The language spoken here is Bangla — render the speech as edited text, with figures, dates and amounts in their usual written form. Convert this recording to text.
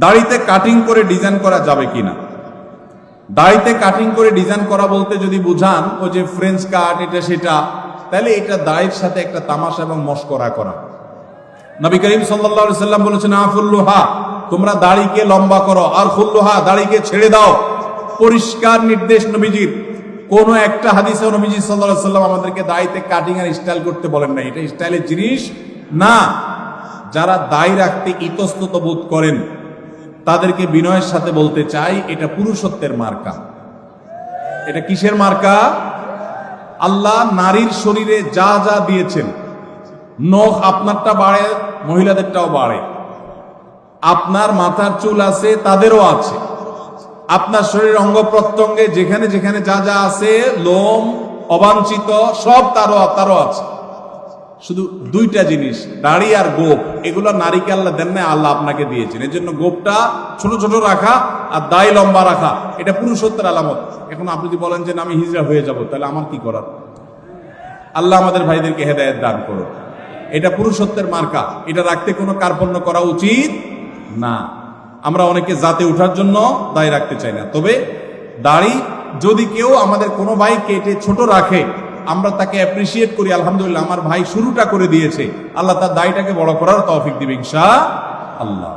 দাড়িতে কাটিং করে ডিজাইন করা যাবে কিনা? দাড়িতে কাটিং করে ডিজাইন করা বলতে যদি বুঝান ওই যে ফ্রেঞ্চ কাট এটা সেটা, তাহলে এটা দাড়ির সাথে একটা তামাশা এবং মশকরা করা। নবী করিম সাল্লাল্লাহু আলাইহি সাল্লাম বলেছেন, আফুল্লুহা, তোমরা দাড়িকে লম্বা করো, আর খুল্লুহা, দাড়িকে ছেড়ে দাও। পরিষ্কার নির্দেশ নবীজির। কোন একটা হাদিসে নবীজি সাল্লাল্লাহু আলাইহি সাল্লাম আমাদেরকে দাড়িতে কাটিং আর স্টাইল করতে বলেন না। এটা স্টাইলের জিনিস না। যারা দাড়ি রাখতে ইতস্তত বোধ করেন তাদেরকে বিনয়ের সাথে বলতে চাই, এটা পুরুষত্বের মার্কা। এটা কিসের মার্কা? আল্লাহ নারীর শরীরে যা যা দিয়েছেন, নখ আপনারটা বাড়ে, মহিলাদেরটাও বাড়ে। আপনার মাথার চুল আছে, তাদেরও আছে। আপনার শরীরের অঙ্গ প্রত্যঙ্গে যেখানে যেখানে যা যা আছে, লোম অবাঞ্ছিত সব তারও আছে। শুধু দুইটা জিনিস, দাড়ি আর গোপ, এগুলো নারীকে আল্লাহ দেন না, আল্লাহ আপনাকে দিয়েছেন। এর জন্য গোপটা ছোট ছোট রাখা আর দাড়ি লম্বা রাখা, এটা পুরুষত্বের আলামত। এখন আপনি যদি বলেন যে আমি হিজড়া হয়ে যাব, তাহলে আমার কি করার? আল্লাহ আমাদের ভাইদেরকে হেদায়েত দান করো। এটা পুরুষত্বের মার্কা, এটা রাখতে কোনো কার্পণ্য করা উচিত না। আমরা অনেকে জাতে উঠার জন্য দাড়ি রাখতে চাই না। তবে দাড়ি যদি কেউ আমাদের কোনো ভাই কেটে ছোট রাখে, আমরা তাকে অ্যাপ্রিসিয়েট করি, আলহামদুলিল্লাহ আমার ভাই শুরুটা করে দিয়েছে, আল্লাহ তার দাড়িটাকে বড় করার তৌফিক দিবে ইনশাআল্লাহ।